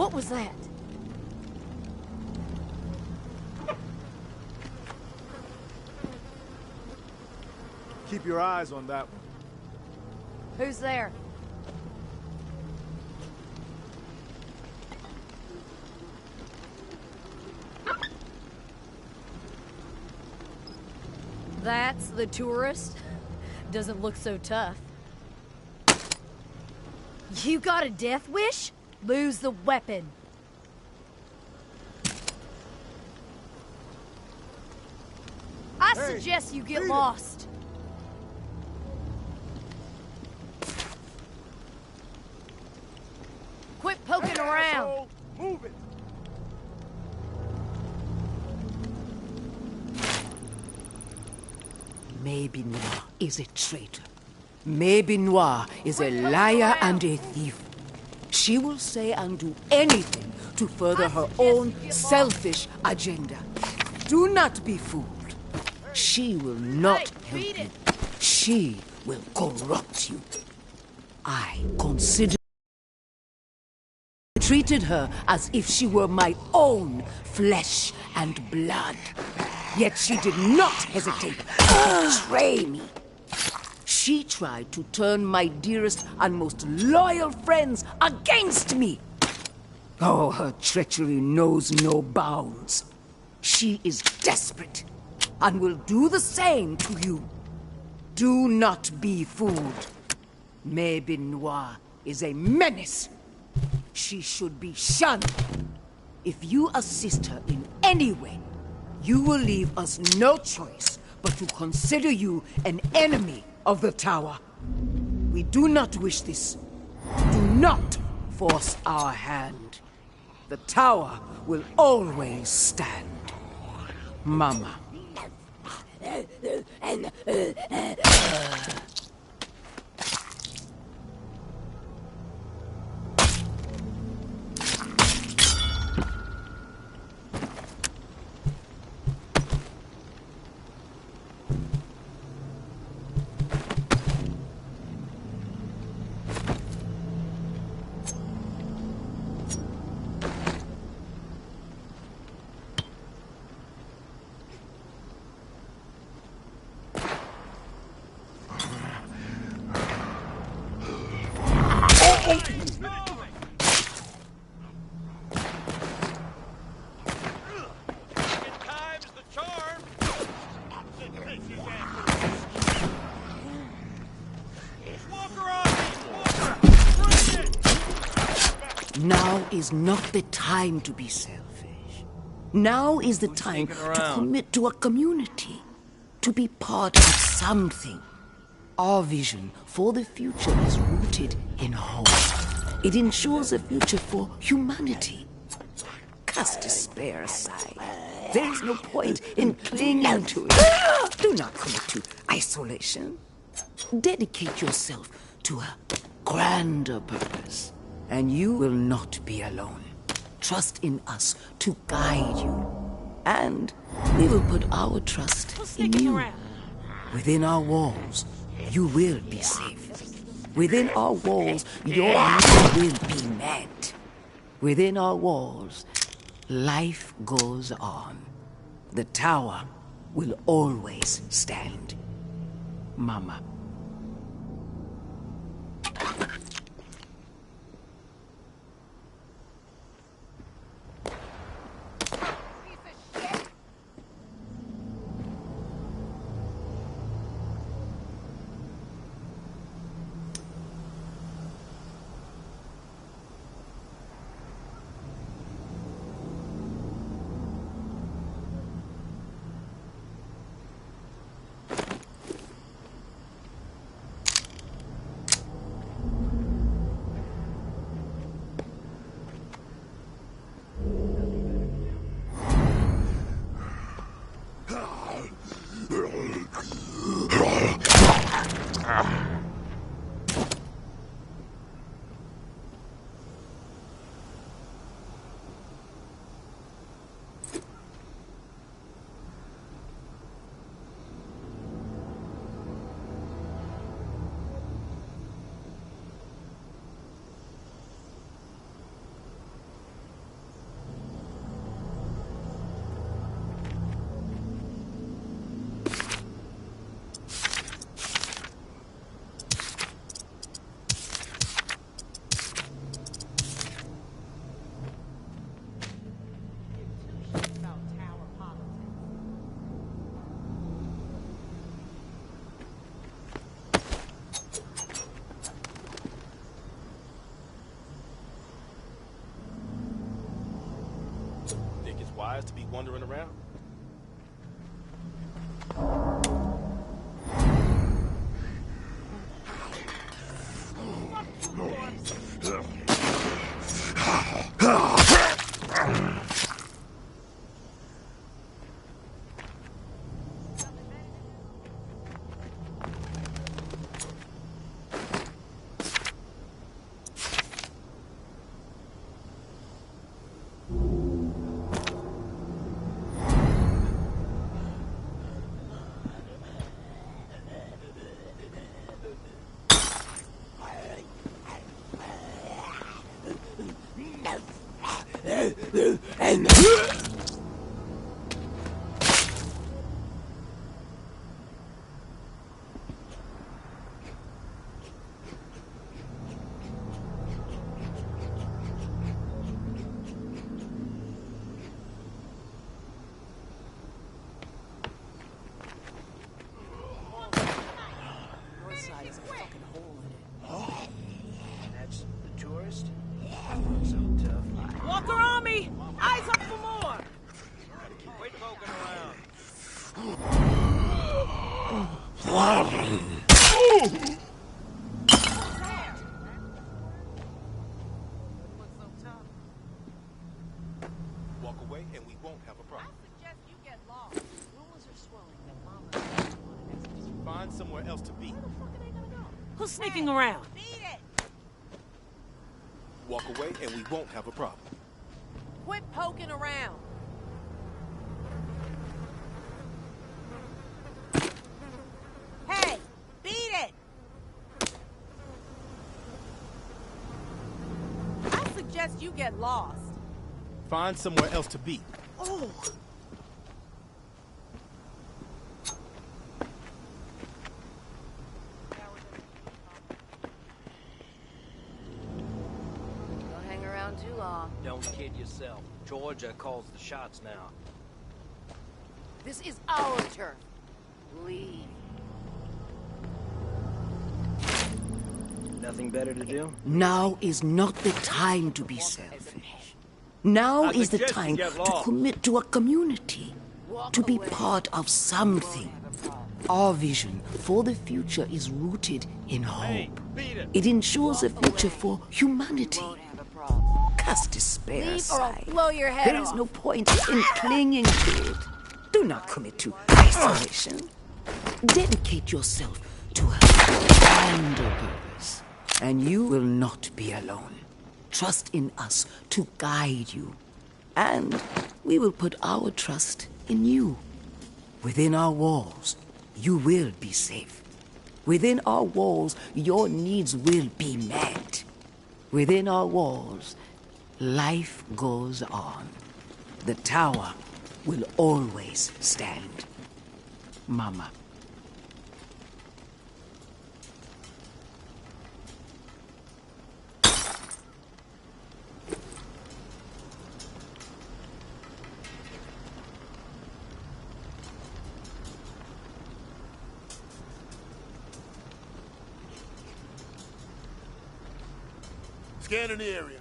What was that? Keep your eyes on that one. Who's there? That's the tourist? Doesn't look so tough. You got a death wish? Lose the weapon. I suggest you get lost. Quit poking around. Asshole. Move it. Maybe Noir is a traitor. Maybe Noir is a liar and a thief. She will say and do anything to further her own selfish agenda. Do not be fooled. She will not help you. She will corrupt you. I treated her as if she were my own flesh and blood. Yet she did not hesitate to betray me. She tried to turn my dearest and most loyal friends against me. Oh, her treachery knows no bounds. She is desperate and will do the same to you. Do not be fooled. Maybe Noir is a menace. She should be shunned. If you assist her in any way, you will leave us no choice but to consider you an enemy of the Tower. We do not wish this. Do not force our hand. The Tower will always stand. Mama. Now is not the time to be selfish. Now is the time to commit to a community, to be part of something. Our vision for the future is rooted in hope. It ensures a future for humanity. Cast despair aside. There is no point in clinging to it. Do not commit to isolation. Dedicate yourself to a grander purpose, and you will not be alone. Trust in us to guide you, and we will put our trust in you. Within our walls, you will be safe. Within our walls, your needs will be met. Within our walls, life goes on. The Tower will always stand. Mama. spies to be wandering around? That's the tourist? So tough. Walker Army! Eyes up for more! Quit poking around. Walk away and we won't have a problem. Suggest you get lost. Rumors are swirling that Mama... Find somewhere else to be. Where the fuck are they gonna go? Who's sneaking around? Beat it! Walk away and we won't have a problem. Quit poking around. Hey! Beat it! I suggest you get lost. Find somewhere else to be. Oh! Don't hang around too long. Don't kid yourself. Georgia calls the shots now. This is our turf. Leave. Nothing better to do? Now is not the time to be selfish. Now I is the suggest you time get to lost. commit to a community, to be away. part of something. Our vision for the future is rooted in hope. Beat it! It ensures a future for humanity. Have a problem. Cast despair Leave or I'll aside. blow your head There is off. no point in clinging to it. Do not commit to isolation. Dedicate yourself to a grander purpose, and you will not be alone. Trust in us to guide you, and we will put our trust in you. Within our walls, you will be safe. Within our walls, your needs will be met. Within our walls, life goes on. The tower will always stand. Mama. Scanning the area.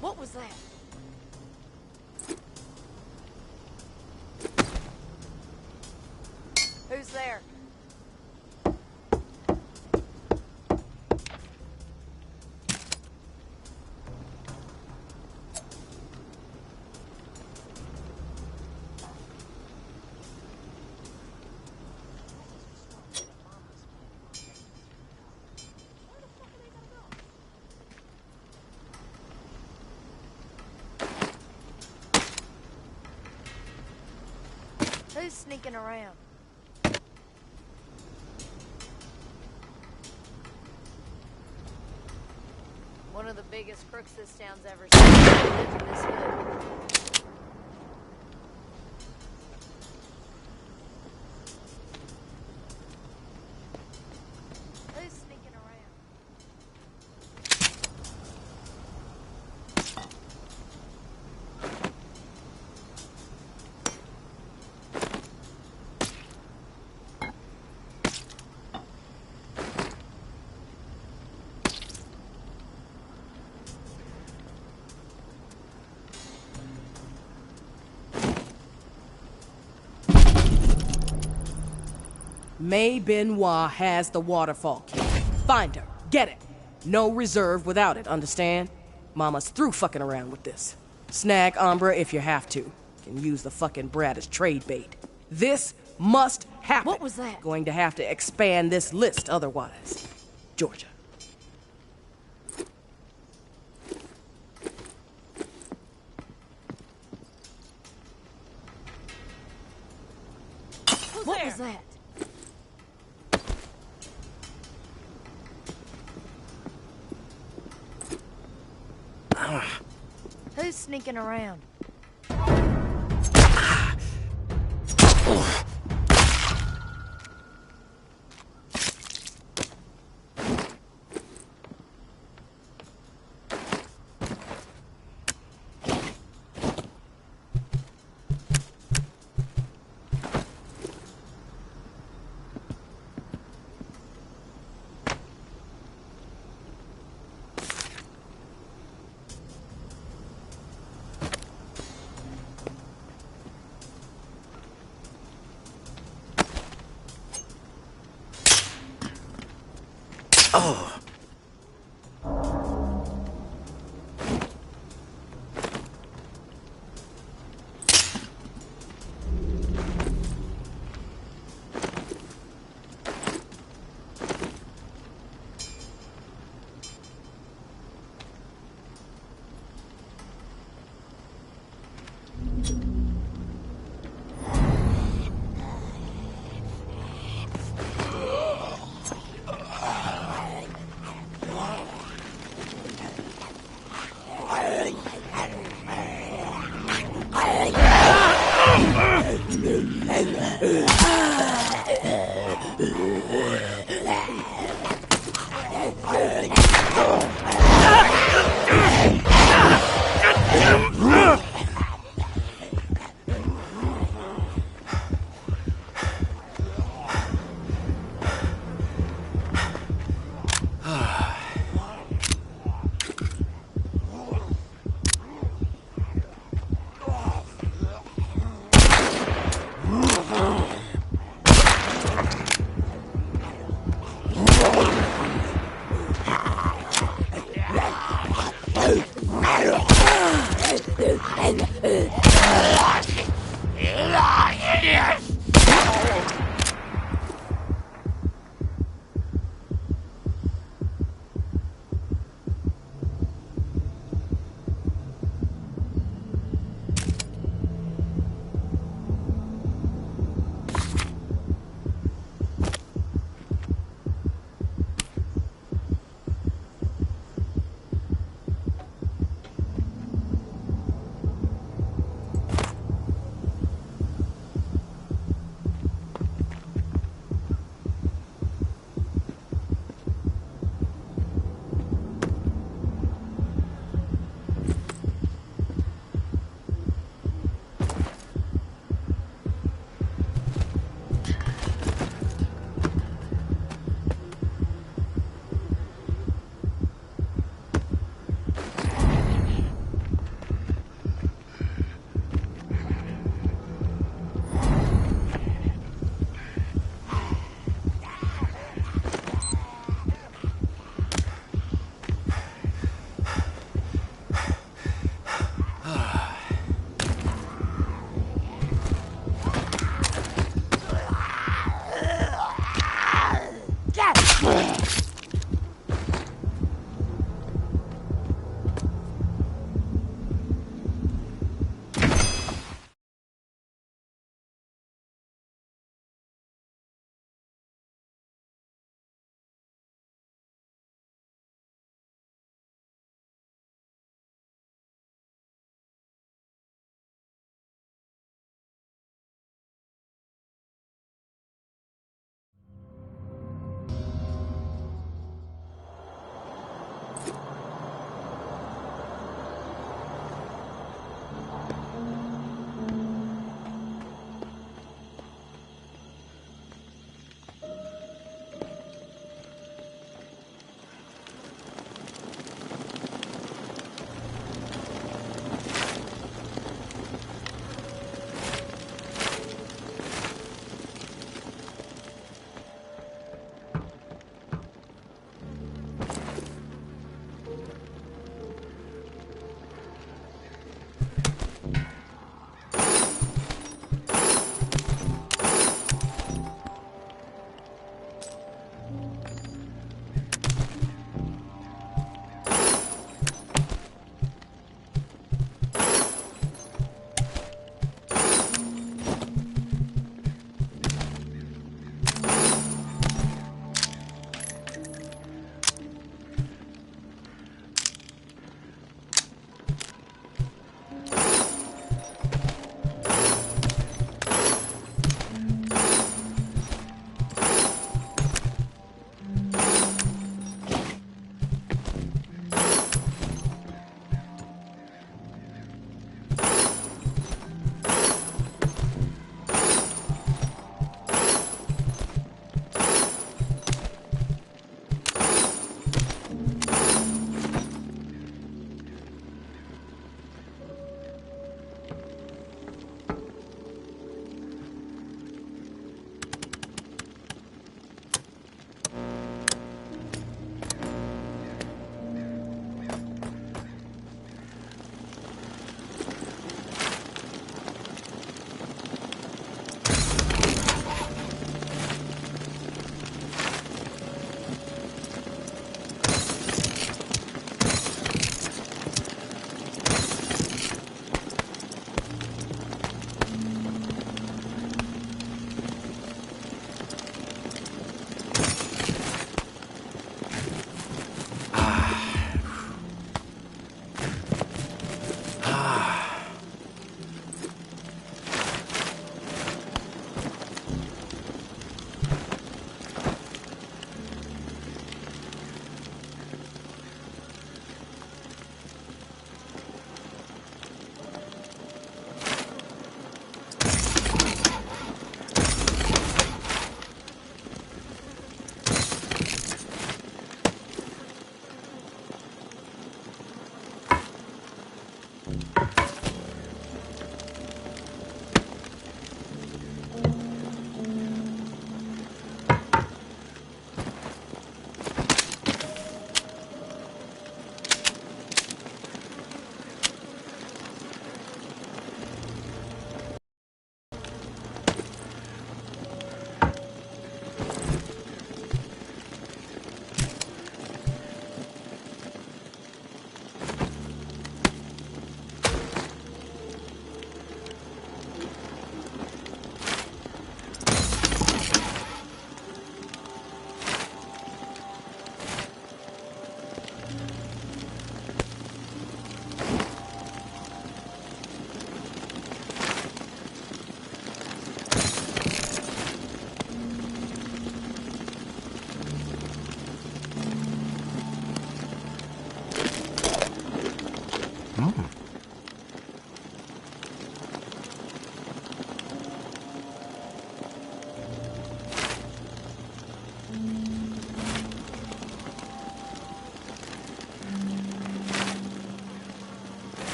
What was that? Who's there? Who's sneaking around? One of the biggest crooks this town's ever seen lives in this hood. Who's sneaking around? May Benoit has the waterfall key. Find her. Get it. No reserve without it, understand? Mama's through fucking around with this. Snag Umbra if you have to. Can use the fucking brat as trade bait. This must happen. What was that? Going to have to expand this list otherwise. Georgia. What was that? Who's sneaking around?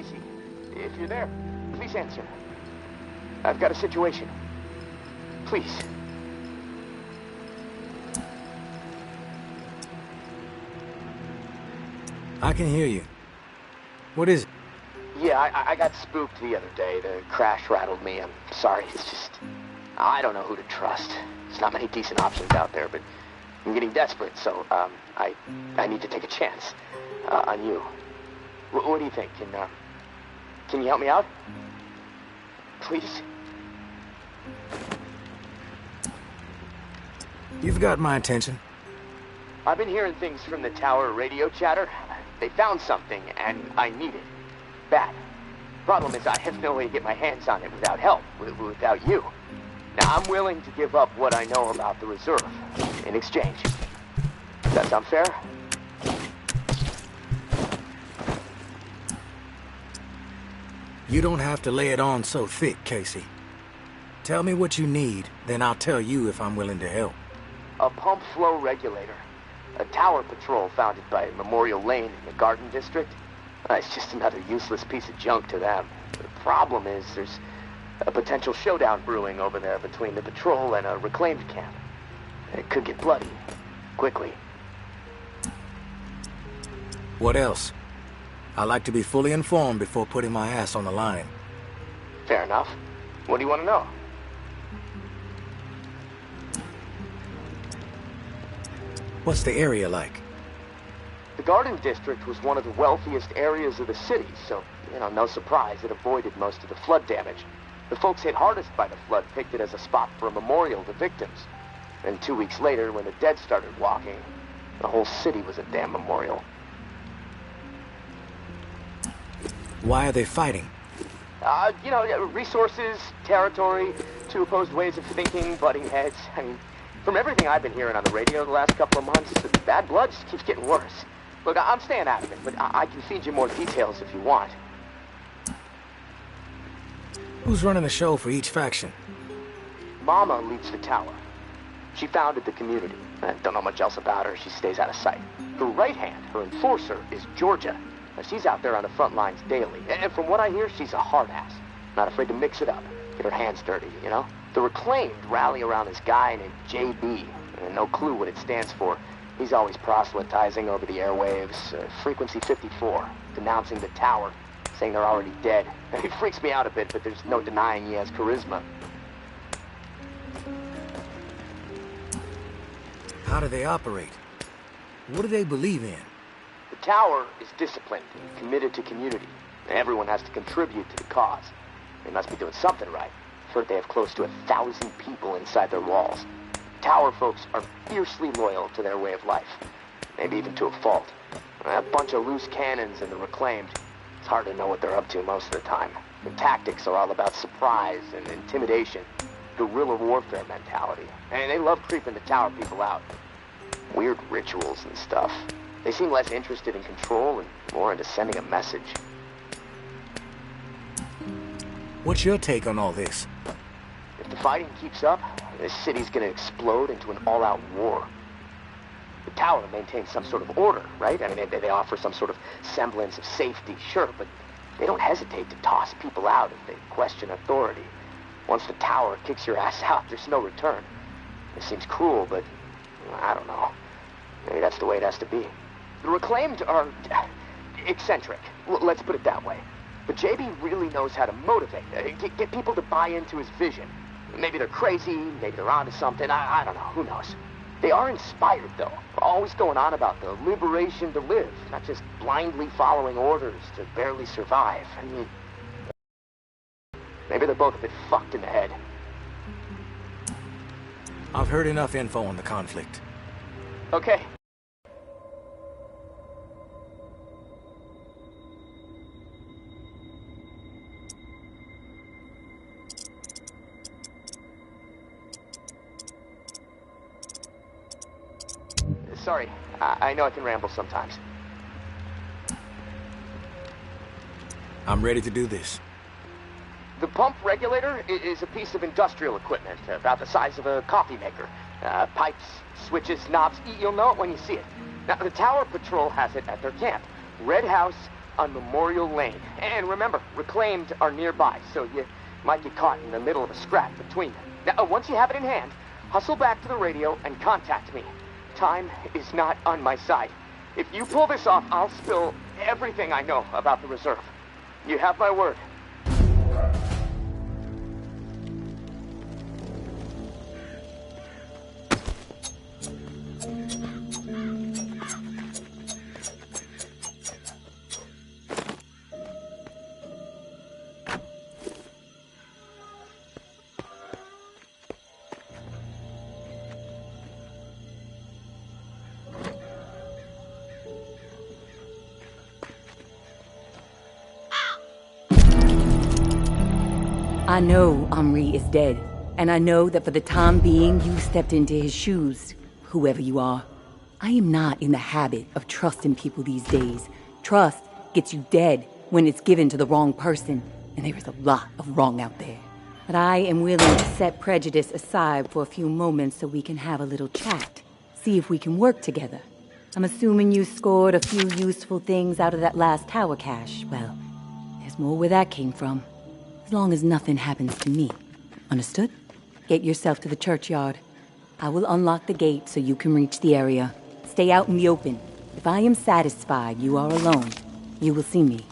Casey. If you're there, please answer. I've got a situation. Please. I can hear you. What is it? Yeah, I got spooked the other day. The crash rattled me. I'm sorry. It's just... I don't know who to trust. There's not many decent options out there, but I'm getting desperate, so, I need to take a chance, on you. What do you think? Can you help me out? Please? You've got my attention. I've been hearing things from the tower radio chatter. They found something, and I need it. Bad. Problem is, I have no way to get my hands on it without help, without you. Now, I'm willing to give up what I know about the reserve in exchange. Does that sound fair? You don't have to lay it on so thick, Casey. Tell me what you need, then I'll tell you if I'm willing to help. A pump flow regulator. A tower patrol founded by Memorial Lane in the Garden District. It's just another useless piece of junk to them. The problem is there's a potential showdown brewing over there between the patrol and a reclaimed camp. It could get bloody. Quickly. What else? I like to be fully informed before putting my ass on the line. Fair enough. What do you want to know? What's the area like? The Garden District was one of the wealthiest areas of the city, so, no surprise it avoided most of the flood damage. The folks hit hardest by the flood picked it as a spot for a memorial to victims. And 2 weeks later, when the dead started walking, the whole city was a damn memorial. Why are they fighting? Resources, territory, two opposed ways of thinking, butting heads. I mean, from everything I've been hearing on the radio the last couple of months, the bad blood just keeps getting worse. Look, I'm staying out of it, but I can feed you more details if you want. Who's running the show for each faction? Mama leads the tower. She founded the community. I don't know much else about her. She stays out of sight. Her right hand, her enforcer, is Georgia. She's out there on the front lines daily. And from what I hear, she's a hard ass. Not afraid to mix it up. Get her hands dirty, The Reclaimed rally around this guy named JB. And no clue what it stands for. He's always proselytizing over the airwaves. Frequency 54. Denouncing the tower. Saying they're already dead. He freaks me out a bit, but there's no denying he has charisma. How do they operate? What do they believe in? The tower is disciplined and committed to community. Everyone has to contribute to the cause. They must be doing something right. I've heard they have close to 1,000 people inside their walls. Tower folks are fiercely loyal to their way of life. Maybe even to a fault. A bunch of loose cannons in the Reclaimed. It's hard to know what they're up to most of the time. The tactics are all about surprise and intimidation. Guerrilla warfare mentality. And they love creeping the tower people out. Weird rituals and stuff. They seem less interested in control and more into sending a message. What's your take on all this? If the fighting keeps up, this city's gonna explode into an all-out war. The tower maintains some sort of order, right? I mean, they offer some sort of semblance of safety, sure, but they don't hesitate to toss people out if they question authority. Once the tower kicks your ass out, there's no return. It seems cruel, but I don't know. Maybe that's the way it has to be. The Reclaimed are eccentric, let's put it that way. But JB really knows how to motivate, get people to buy into his vision. Maybe they're crazy, maybe they're onto something, I don't know, who knows. They are inspired, though, always going on about the liberation to live, not just blindly following orders to barely survive. I mean, maybe they're both a bit fucked in the head. I've heard enough info on the conflict. Okay. Sorry, I know I can ramble sometimes. I'm ready to do this. The pump regulator is a piece of industrial equipment, about the size of a coffee maker. Pipes, switches, knobs, you'll know it when you see it. Now, the Tower Patrol has it at their camp. Red House on Memorial Lane. And remember, reclaimed are nearby, so you might get caught in the middle of a scrap between them. Now, once you have it in hand, hustle back to the radio and contact me. Time is not on my side. If you pull this off, I'll spill everything I know about the reserve. You have my word. I know Omri is dead, and I know that for the time being you stepped into his shoes, whoever you are. I am not in the habit of trusting people these days. Trust gets you dead when it's given to the wrong person, and there is a lot of wrong out there. But I am willing to set prejudice aside for a few moments so we can have a little chat. See if we can work together. I'm assuming you scored a few useful things out of that last tower cache. Well, there's more where that came from. As long as nothing happens to me. Understood? Get yourself to the churchyard. I will unlock the gate so you can reach the area. Stay out in the open. If I am satisfied you are alone, you will see me.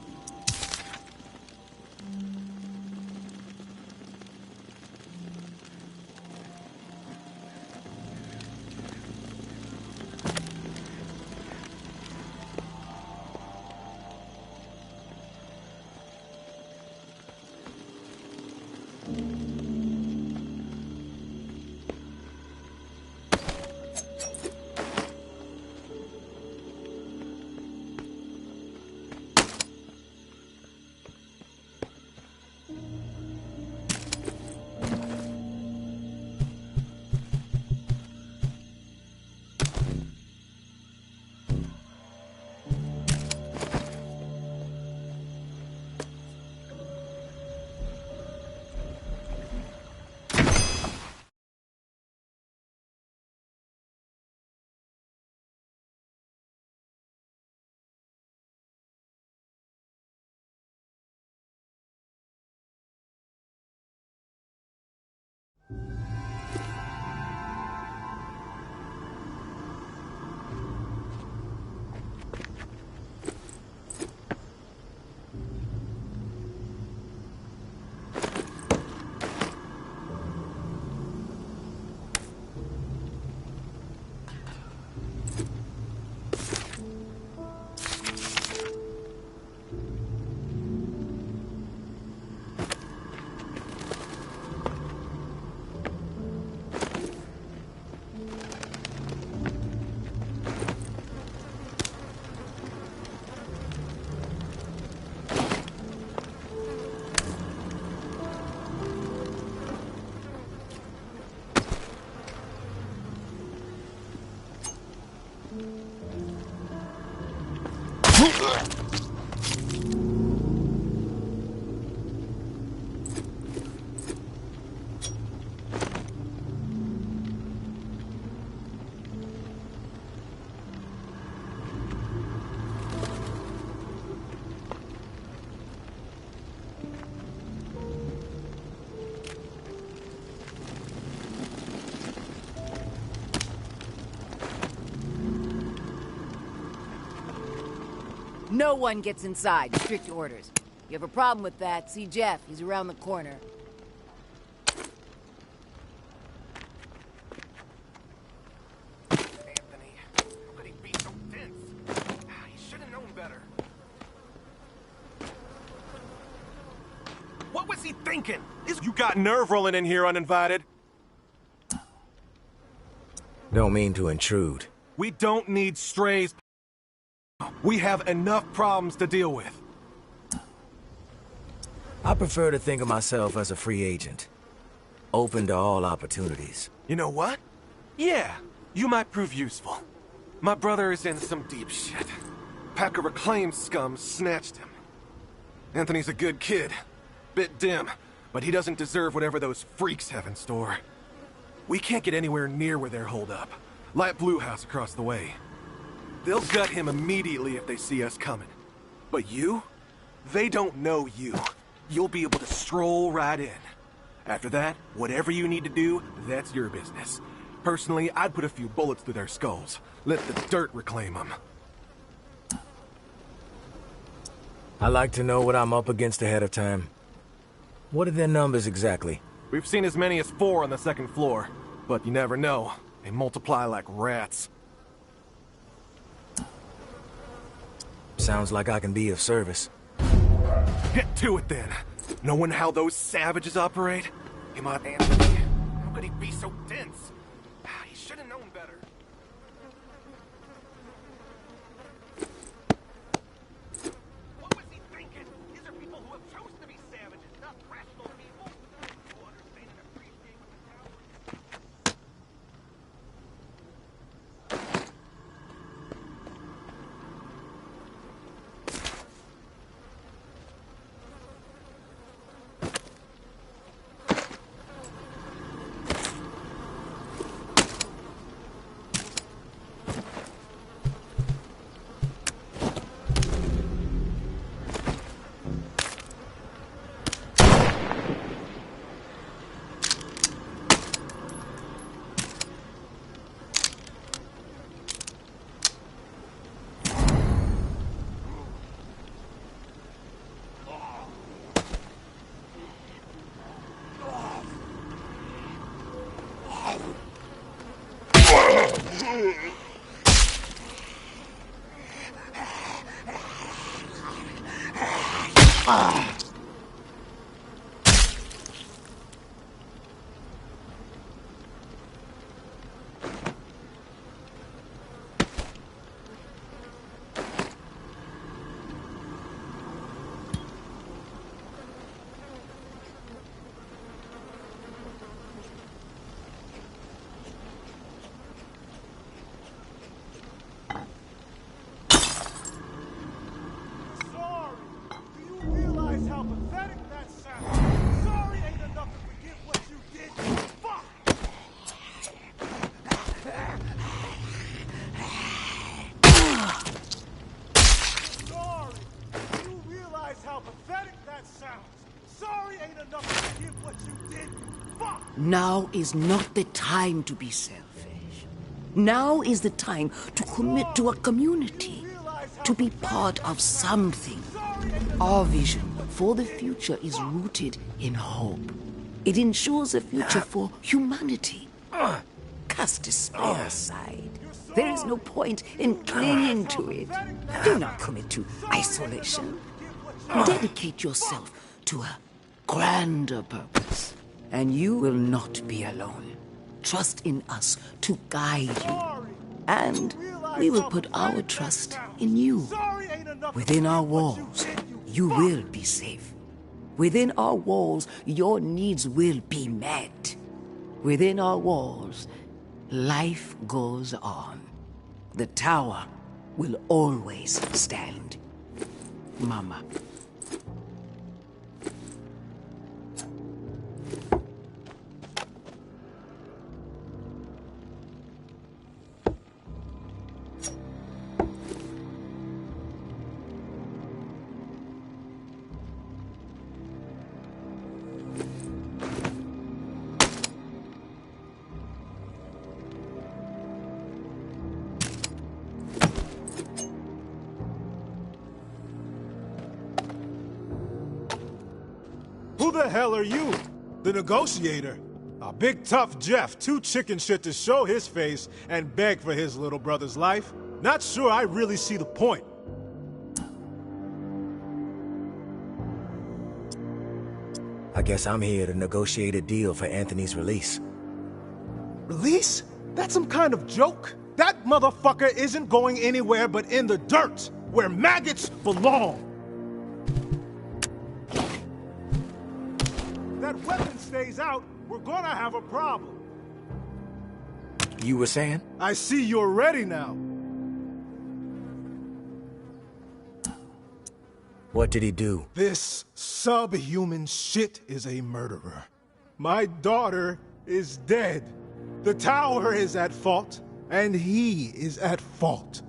No one gets inside. Strict orders. You have a problem with that, see Jeff. He's around the corner. Anthony, how could he be so dense? He should have known better. What was he thinking? You got nerve rolling in here uninvited. Don't mean to intrude. We don't need strays. We have enough problems to deal with. I prefer to think of myself as a free agent. Open to all opportunities. You know what? Yeah, you might prove useful. My brother is in some deep shit. Pack of reclaimed scum snatched him. Anthony's a good kid. Bit dim, but he doesn't deserve whatever those freaks have in store. We can't get anywhere near where they're holed up. Light Blue House across the way. They'll gut him immediately if they see us coming. But you? They don't know you. You'll be able to stroll right in. After that, whatever you need to do, that's your business. Personally, I'd put a few bullets through their skulls. Let the dirt reclaim them. I like to know what I'm up against ahead of time. What are their numbers exactly? We've seen as many as 4 on the second floor. But you never know. They multiply like rats. Sounds like I can be of service. Get to it then. Knowing how those savages operate? Come on, Anthony. How could he be so dense? He should have known better. What was he thinking? These are people who have chosen to be savages, not rational people. Who understand and appreciate what the tower is. Now is not the time to be selfish. Now is the time to commit to a community, to be part of something. Our vision for the future is rooted in hope. It ensures a future for humanity. Cast despair aside. There is no point in clinging to it. Do not commit to isolation. Dedicate yourself to a grander purpose, and you will not be alone. Trust in us to guide you, and we will put our trust in you. Within our walls, you will be safe. Within our walls, your needs will be met. Within our walls, life goes on. The tower will always stand. Mama. Who the hell are you? The negotiator? A big tough Jeff, too chicken shit to show his face and beg for his little brother's life. Not sure I really see the point. I guess I'm here to negotiate a deal for Anthony's release. Release? That's some kind of joke? That motherfucker isn't going anywhere but in the dirt, where maggots belong. That weapon stays out, we're gonna have a problem. You were saying? I see you're ready now. What did he do? This subhuman shit is a murderer. My daughter is dead. The tower is at fault, and he is at fault.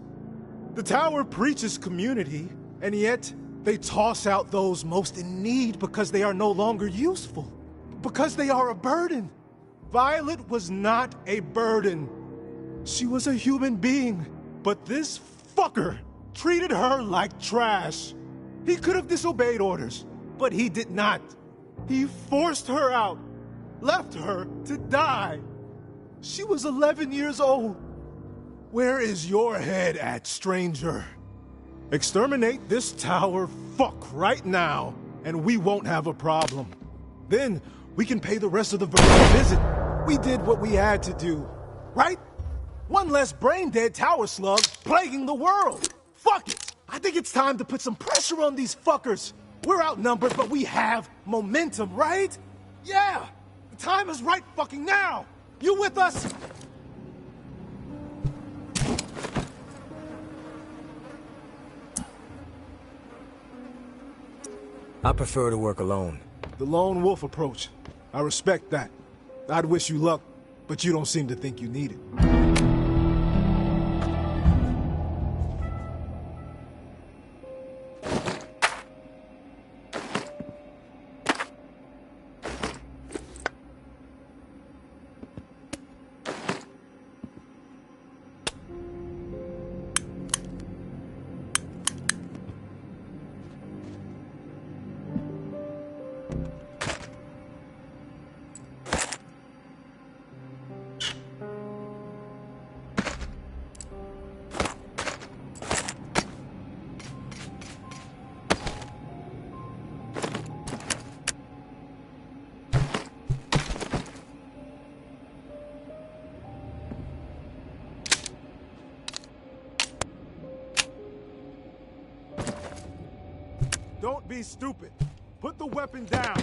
The tower preaches community, And yet, they toss out those most in need because they are no longer useful. Because they are a burden. Violet was not a burden. She was a human being. But this fucker treated her like trash. He could have disobeyed orders, but he did not. He forced her out, left her to die. She was 11 years old. Where is your head at, stranger? Exterminate this tower fuck right now, and we won't have a problem. Then, we can pay the rest of the Verona a visit. We did what we had to do, right? One less brain-dead tower slug plaguing the world. Fuck it! I think it's time to put some pressure on these fuckers. We're outnumbered, but we have momentum, right? Yeah! The time is right fucking now! You with us? I prefer to work alone. The lone wolf approach. I respect that. I'd wish you luck, but you don't seem to think you need it. Don't be stupid. Put the weapon down.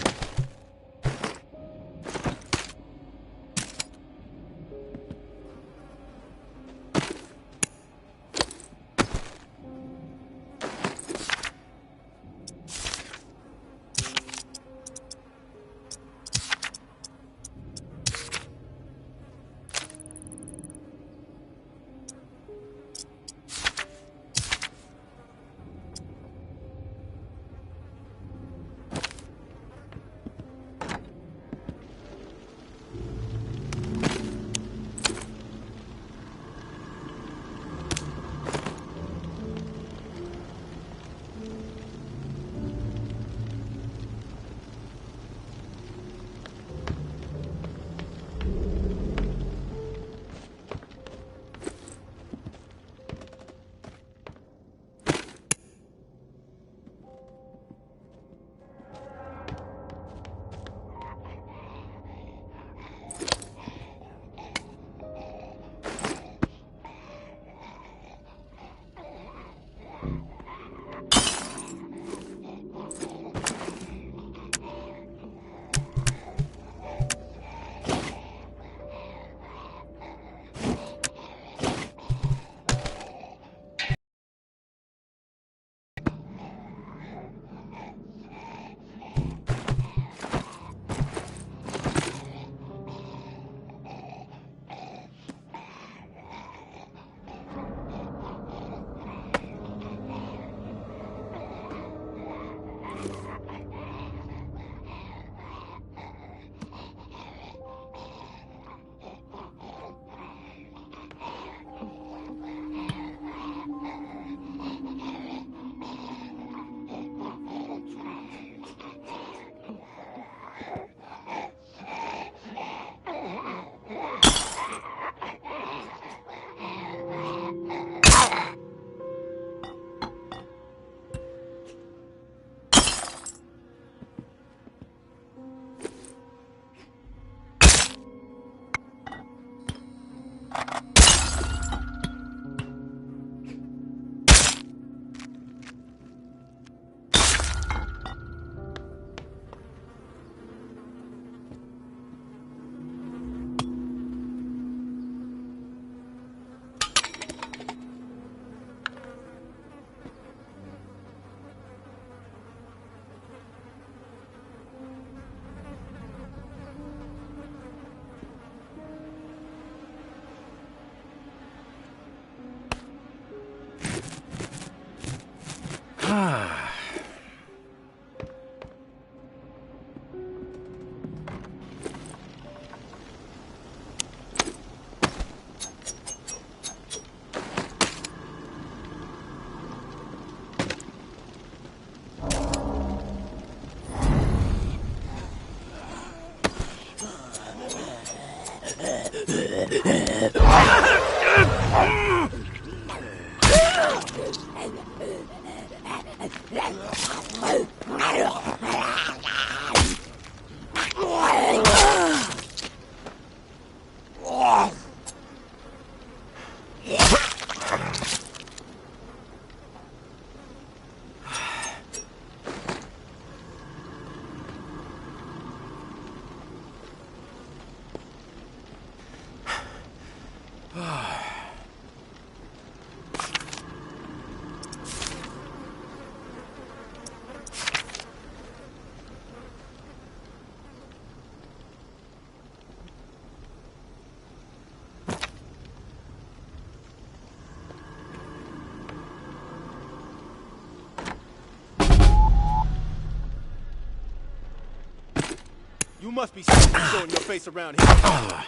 You must be sick of showing your face around here.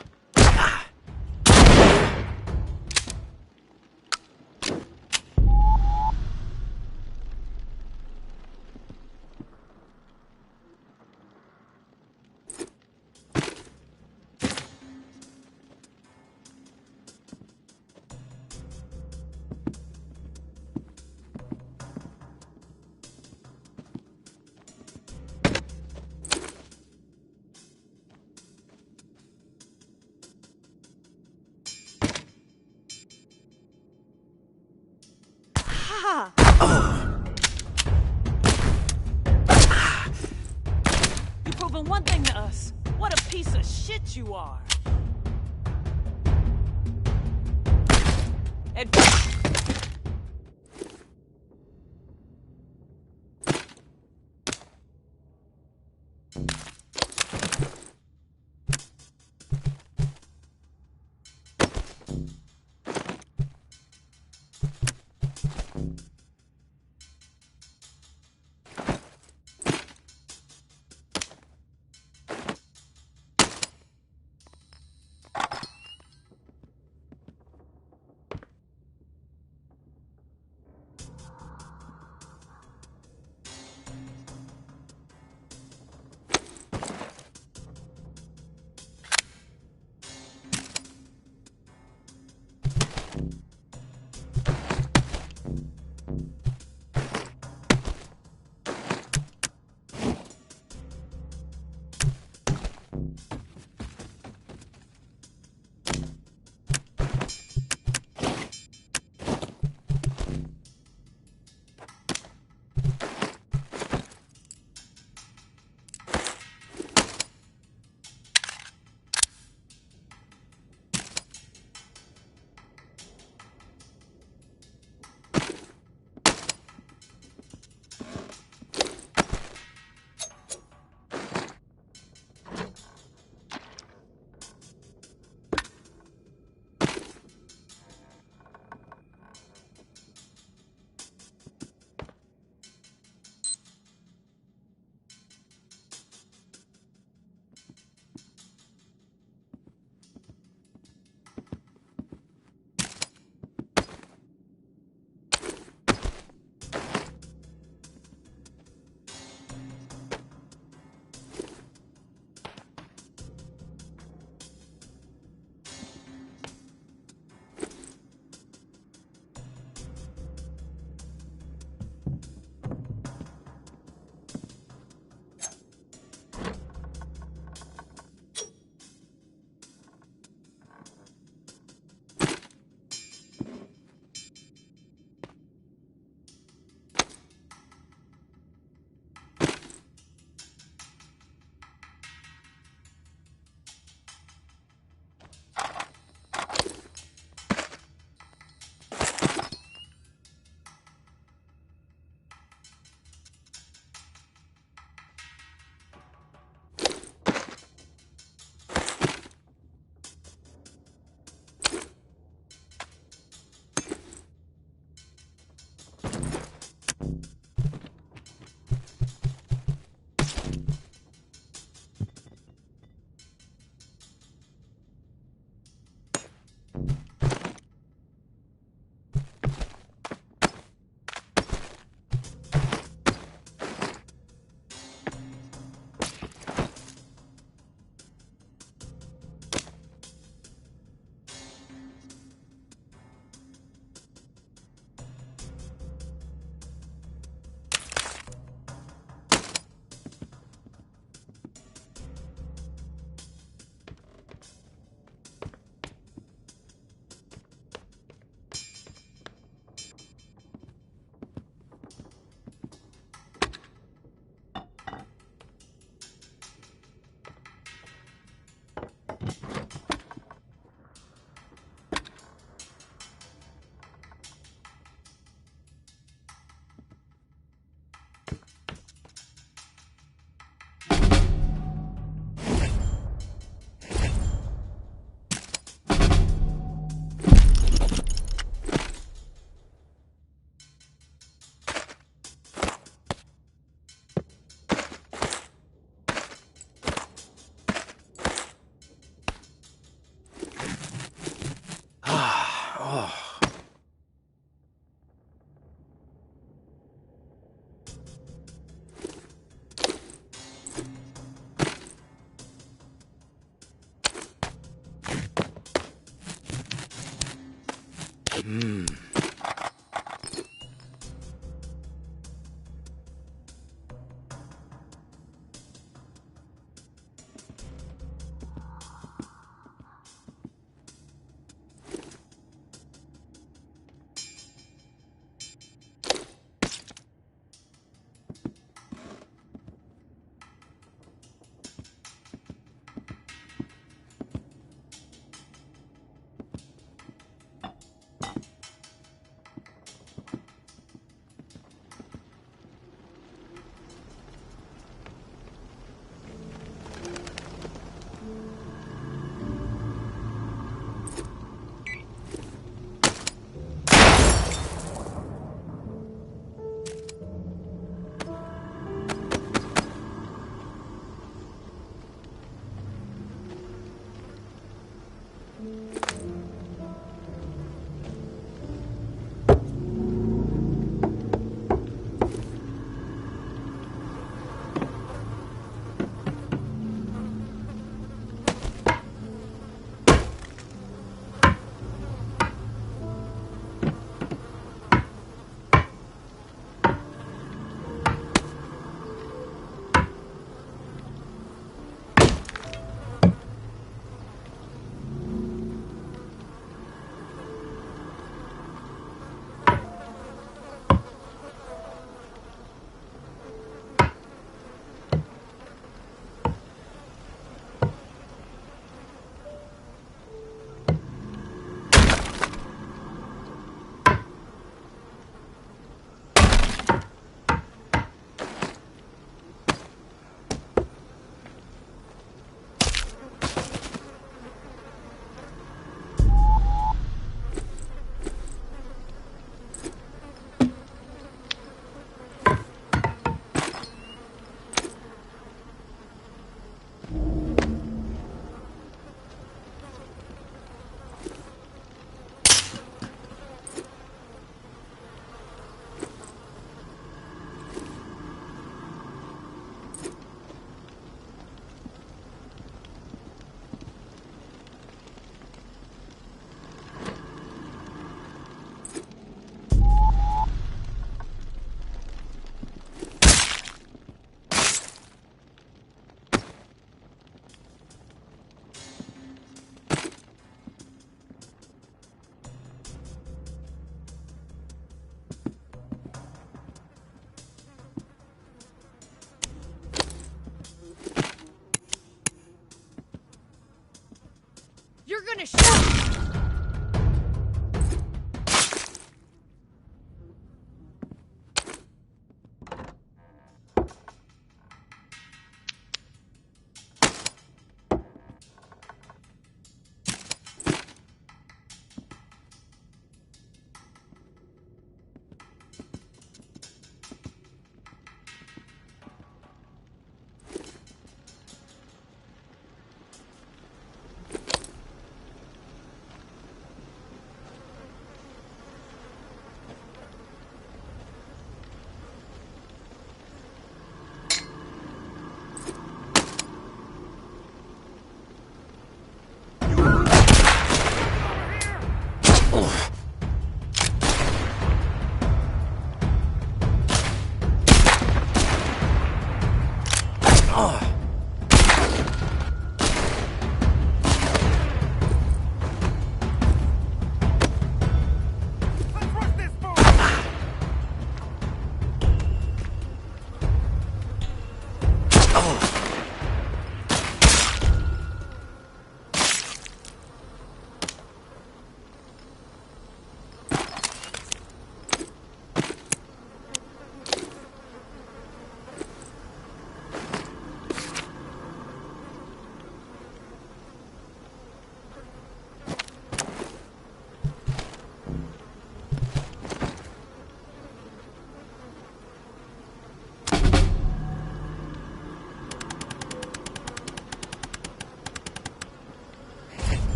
You've proven one thing to us. What a piece of shit you are. And You're gonna shoot!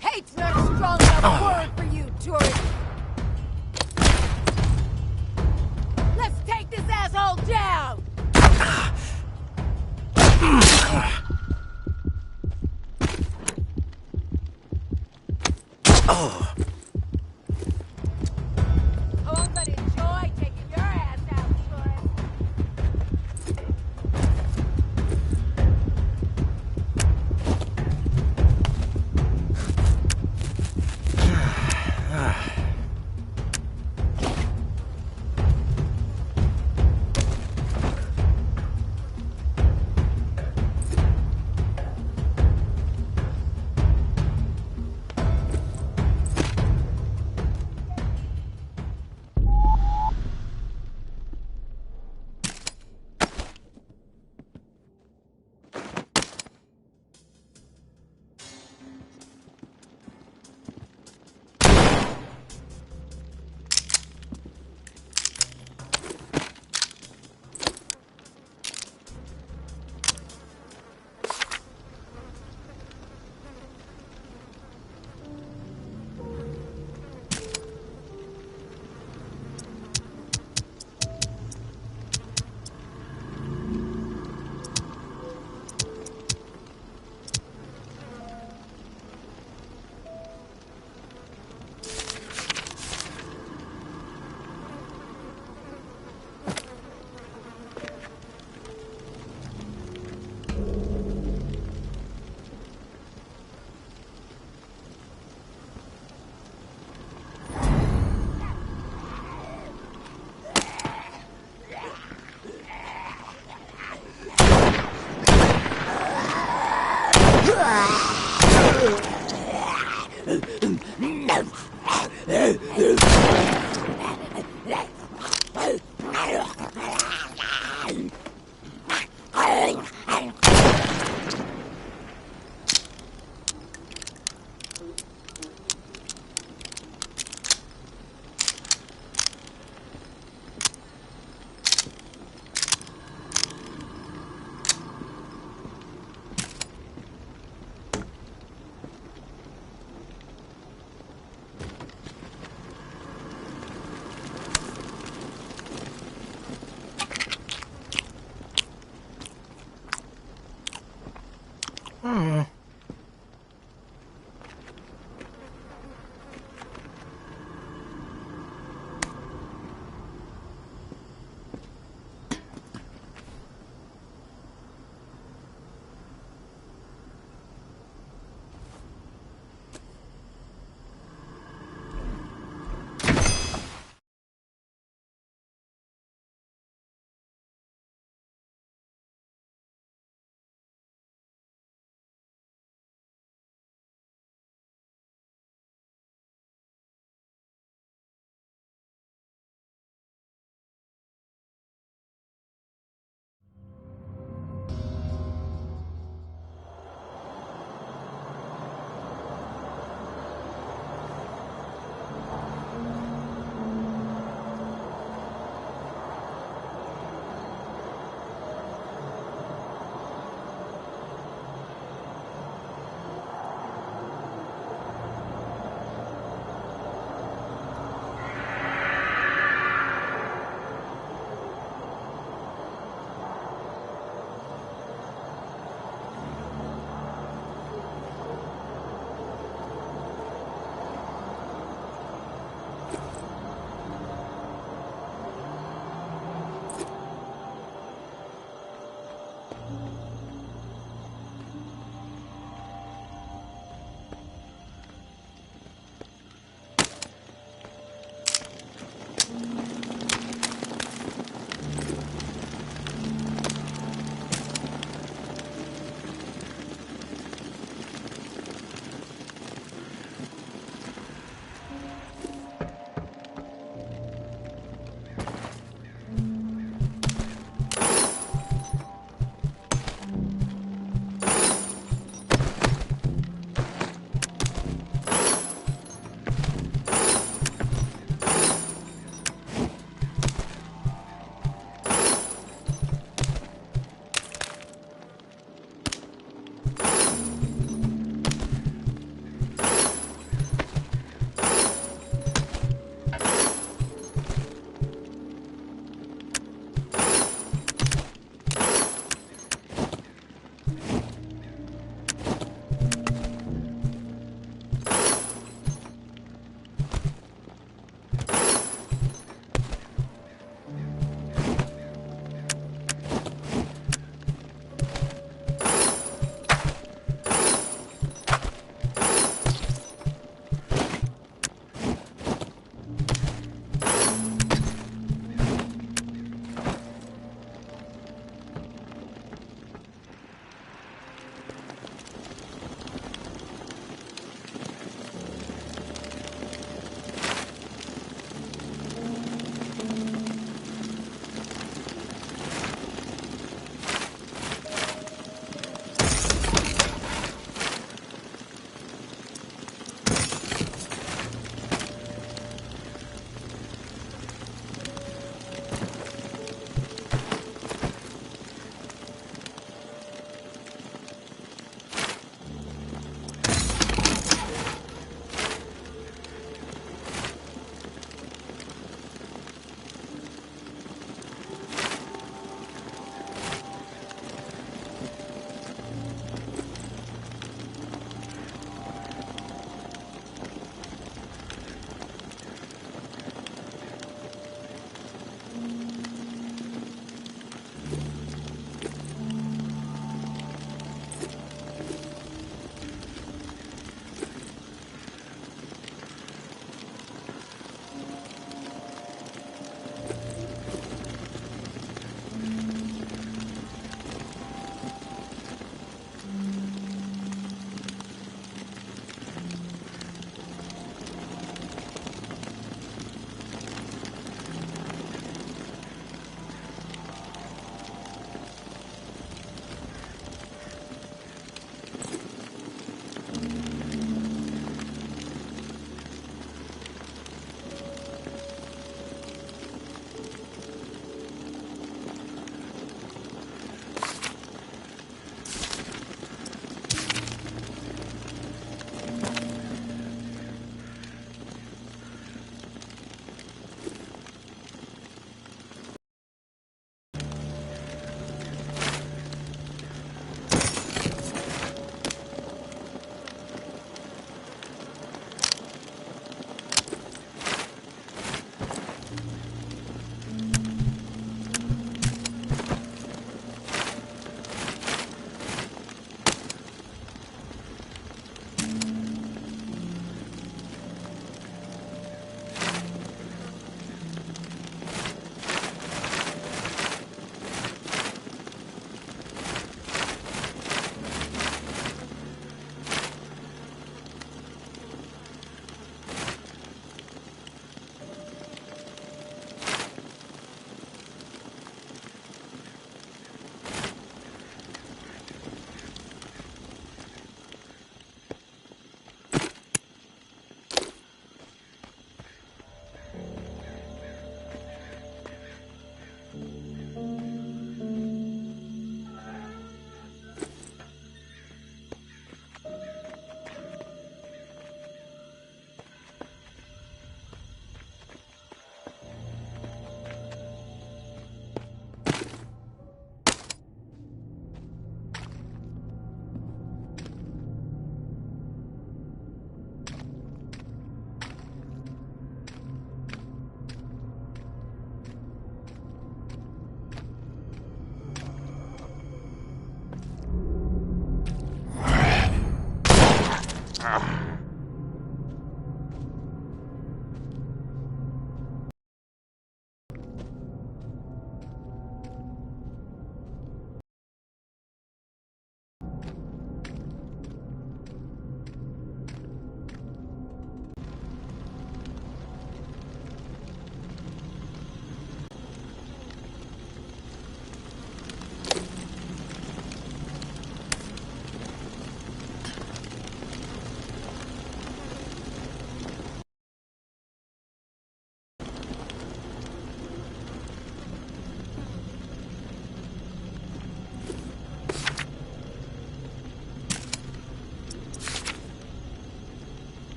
Hate's not a strong enough word for you, tourist. Let's take this asshole down! Oh, but enjoy taking your ass out,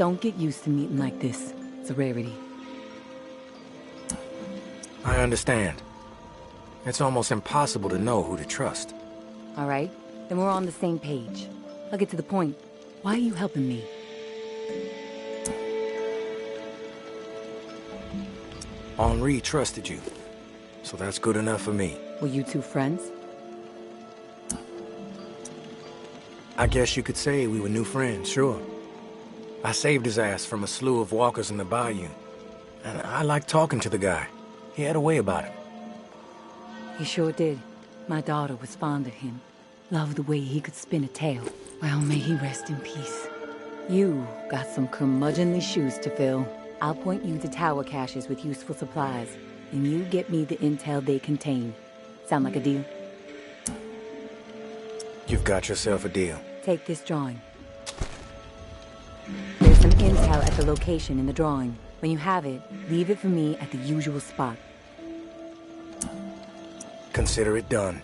don't get used to meeting like this. It's a rarity. I understand. It's almost impossible to know who to trust. All right, then we're on the same page. I'll get to the point. Why are you helping me? Henri trusted you, so that's good enough for me. Were you two friends? I guess you could say we were new friends, sure. I saved his ass from a slew of walkers in the bayou, and I liked talking to the guy. He had a way about him. He sure did. My daughter was fond of him. Loved the way he could spin a tale. Well, may he rest in peace. You got some curmudgeonly shoes to fill. I'll point you to tower caches with useful supplies, and you get me the intel they contain. Sound like a deal? You've got yourself a deal. Take this drawing. There's some intel at the location in the drawing. When you have it, leave it for me at the usual spot. Consider it done.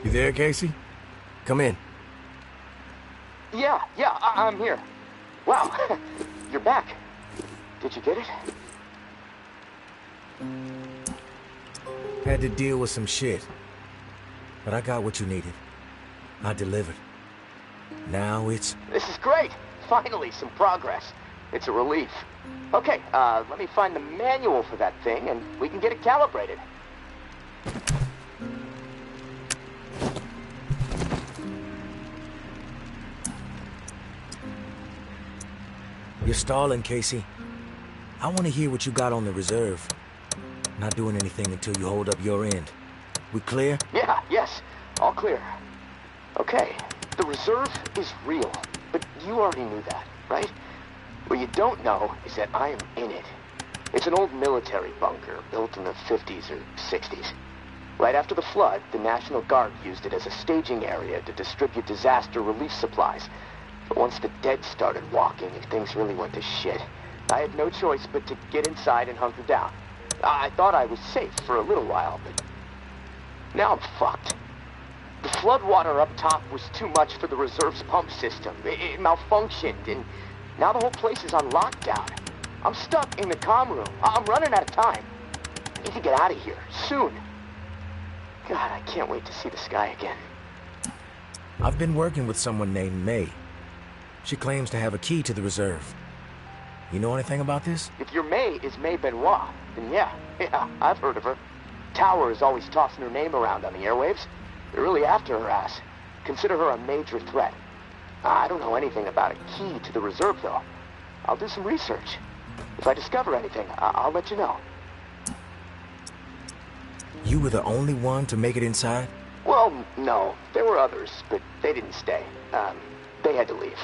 You there, Casey? Come in. Yeah, I'm here. Wow, you're back. Did you get it? Had to deal with some shit. But I got what you needed. I delivered. Now it's... This is great. Finally, some progress. It's a relief. Okay, let me find the manual for that thing and we can get it calibrated. You're stalling, Casey. I want to hear what you got on the reserve. Not doing anything until you hold up your end. We clear? Yeah, yes. All clear. Okay, the reserve is real, but you already knew that, right? What you don't know is that I am in it. It's an old military bunker built in the 50s or 60s. Right after the flood, the National Guard used it as a staging area to distribute disaster relief supplies. But once the dead started walking, things really went to shit. I had no choice but to get inside and hunker down. I thought I was safe for a little while, but now I'm fucked. The floodwater up top was too much for the reserve's pump system. It malfunctioned, and now the whole place is on lockdown. I'm stuck in the comm room. I'm running out of time. I need to get out of here, soon. God, I can't wait to see the sky again. I've been working with someone named May. She claims to have a key to the reserve. You know anything about this? If your May is May Benoit, then yeah, I've heard of her. Tower is always tossing her name around on the airwaves. They're really after her ass. Consider her a major threat. I don't know anything about a key to the reserve, though. I'll do some research. If I discover anything, I'll let you know. You were the only one to make it inside? Well, no. There were others, but they didn't stay. They had to leave.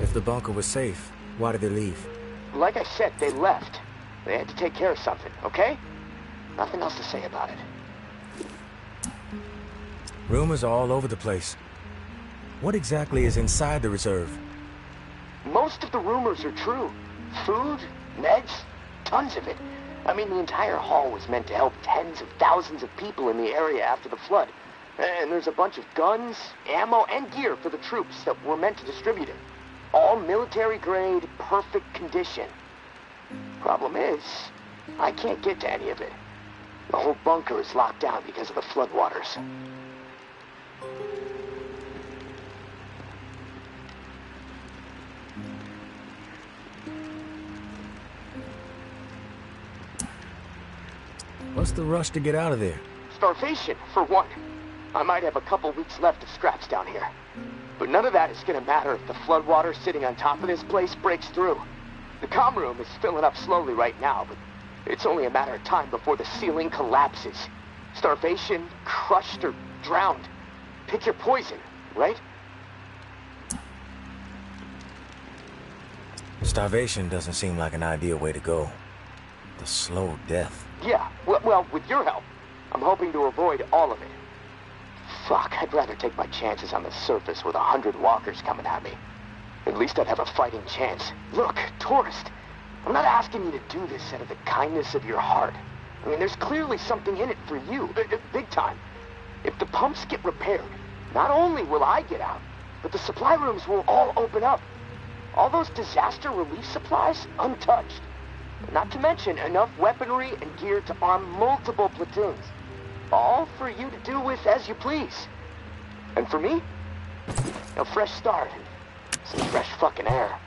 If the bunker was safe, why did they leave? Like I said, they left. They had to take care of something, okay? Nothing else to say about it. Rumors are all over the place. What exactly is inside the reserve? Most of the rumors are true. Food, meds, tons of it. I mean, the entire haul was meant to help tens of thousands of people in the area after the flood. And there's a bunch of guns, ammo, and gear for the troops that were meant to distribute it. All military-grade, perfect condition. Problem is, I can't get to any of it. The whole bunker is locked down because of the floodwaters. What's the rush to get out of there? Starvation, for one. I might have a couple weeks left of scraps down here. But none of that is gonna matter if the floodwater sitting on top of this place breaks through. The comm room is filling up slowly right now, but it's only a matter of time before the ceiling collapses. Starvation, crushed, or drowned. Pick your poison, right? Starvation doesn't seem like an ideal way to go. The slow death. Yeah, well, with your help, I'm hoping to avoid all of it. Fuck, I'd rather take my chances on the surface with 100 walkers coming at me. At least I'd have a fighting chance. Look, tourist, I'm not asking you to do this out of the kindness of your heart. I mean, there's clearly something in it for you, big time. If the pumps get repaired, not only will I get out, but the supply rooms will all open up. All those disaster relief supplies, untouched. Not to mention enough weaponry and gear to arm multiple platoons. All for you to do with as you please. And for me, a fresh start and some fresh fucking air.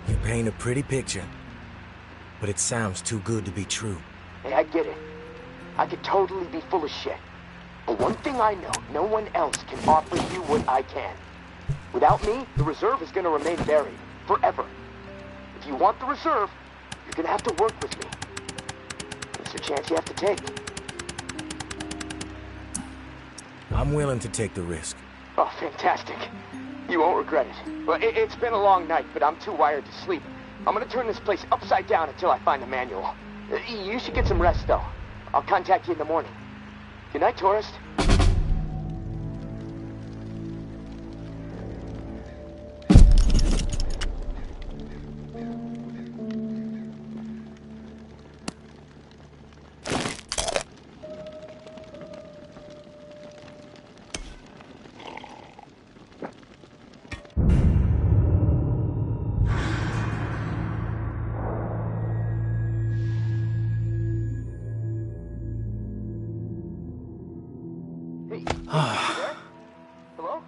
You paint a pretty picture, but it sounds too good to be true. Hey, I get it. I could totally be full of shit. But one thing I know, no one else can offer you what I can. Without me, the reserve is gonna remain buried. Forever. If you want the reserve, you're gonna have to work with me. It's a chance you have to take. I'm willing to take the risk. Oh, fantastic. You won't regret it. Well, it's been a long night, but I'm too wired to sleep. I'm gonna turn this place upside down until I find the manual. You should get some rest, though. I'll contact you in the morning. Good night, tourist. Hello?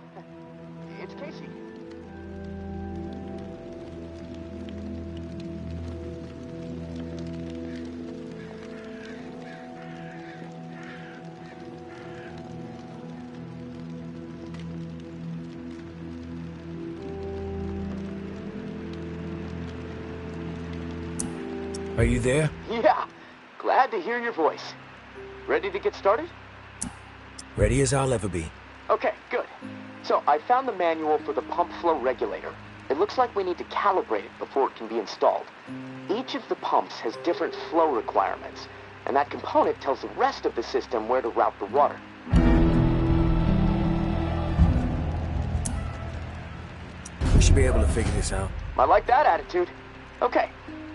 It's Casey. Are you there? Yeah. Glad to hear your voice. Ready to get started? Ready as I'll ever be. Okay, good. So, I found the manual for the pump flow regulator. It looks like we need to calibrate it before it can be installed. Each of the pumps has different flow requirements, and that component tells the rest of the system where to route the water. We should be able to figure this out. I like that attitude. Okay,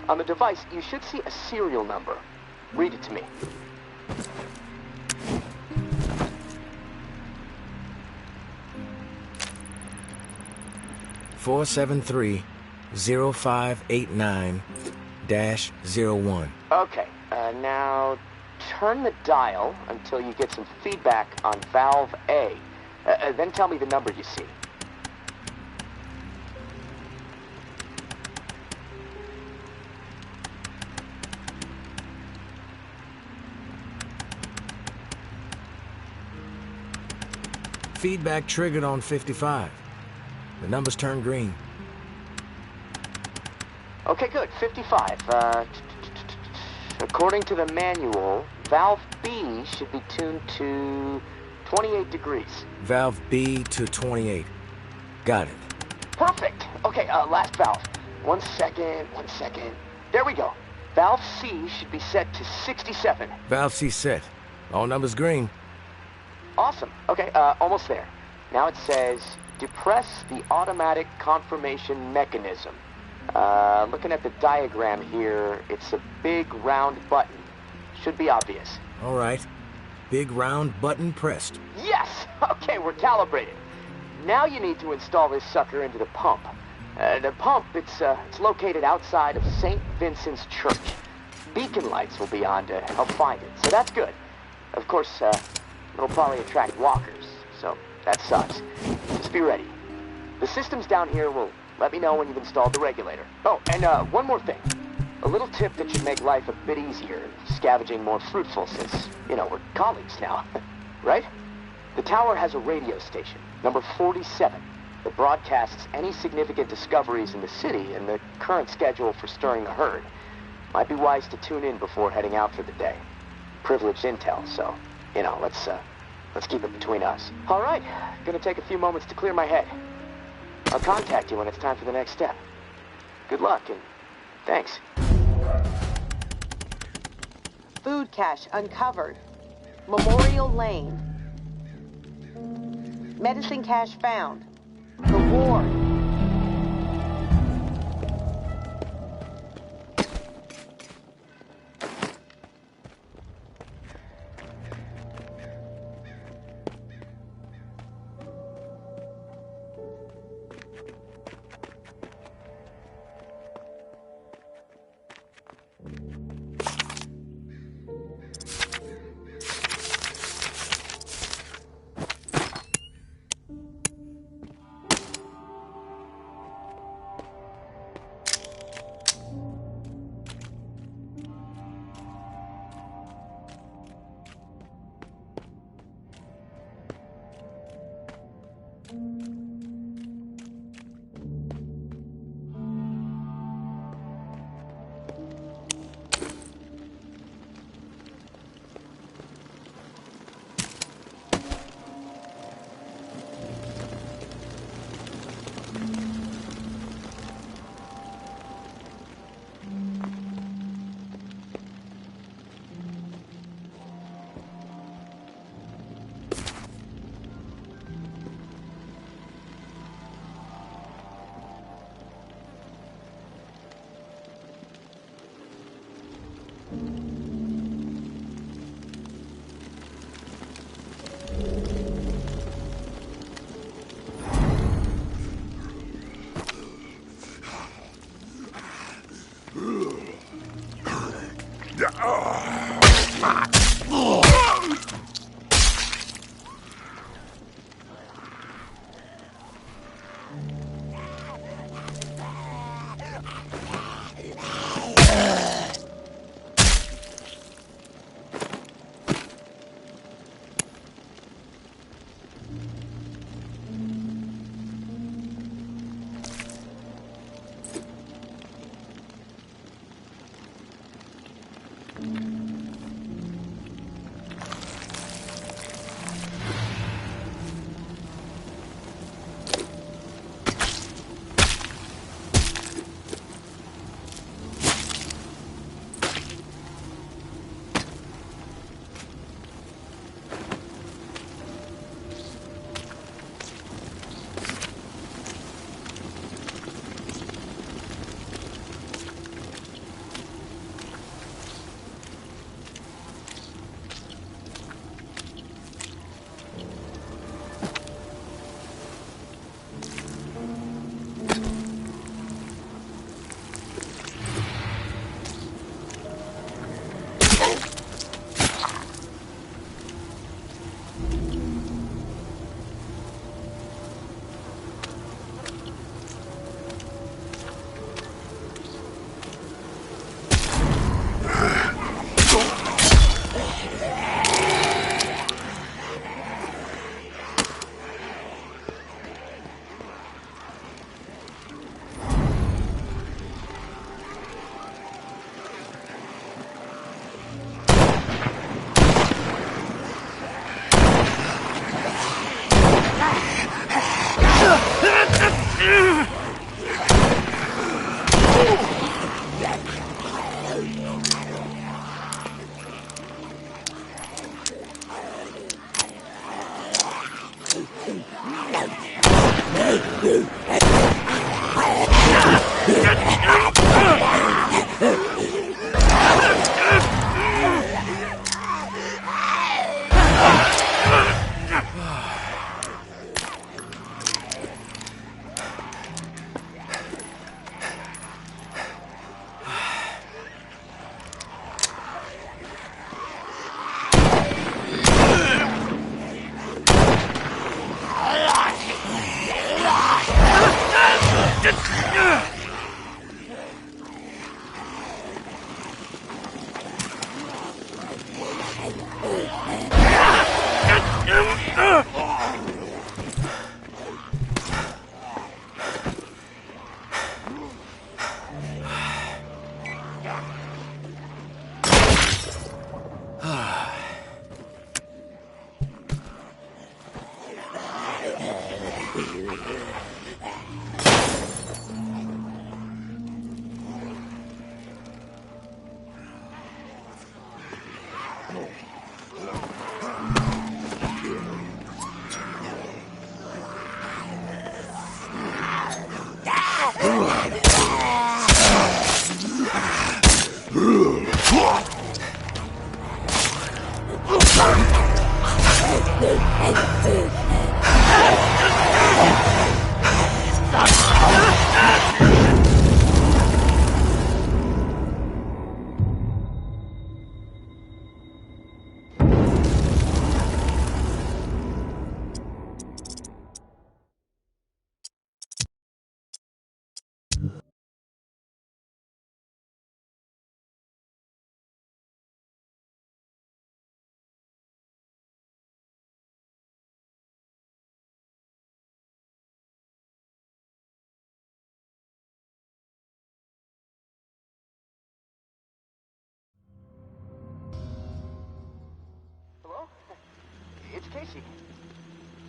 on the device, you should see a serial number. Read it to me. (473-0589-01). Okay, now turn the dial until you get some feedback on valve A. Then tell me the number you see. Feedback triggered on 55. The numbers turn green. Okay, good. 55. According to the manual, valve B should be tuned to 28 degrees. Valve B to 28. Got it. Perfect. Okay, last valve. One second. There we go. Valve C should be set to 67. Valve C set. All numbers green. Awesome. Okay, almost there. Now it says, depress the automatic confirmation mechanism. Looking at the diagram here, it's a big round button. Should be obvious. All right. Big round button pressed. Yes! Okay, we're calibrated. Now you need to install this sucker into the pump. The pump, it's located outside of St. Vincent's Church. Beacon lights will be on to help find it, so that's good. Of course, it'll probably attract walkers, so that sucks. Just be ready. The systems down here will let me know when you've installed the regulator. Oh, and one more thing. A little tip that should make life a bit easier, scavenging more fruitful since, we're colleagues now. Right? The tower has a radio station, number 47, that broadcasts any significant discoveries in the city and the current schedule for stirring the herd. Might be wise to tune in before heading out for the day. Privileged intel, so, let's keep it between us. All right, gonna take a few moments to clear my head. I'll contact you when it's time for the next step. Good luck, and thanks. Food cache uncovered. Memorial Lane. Medicine cache found. Reward. Hello? It's Casey.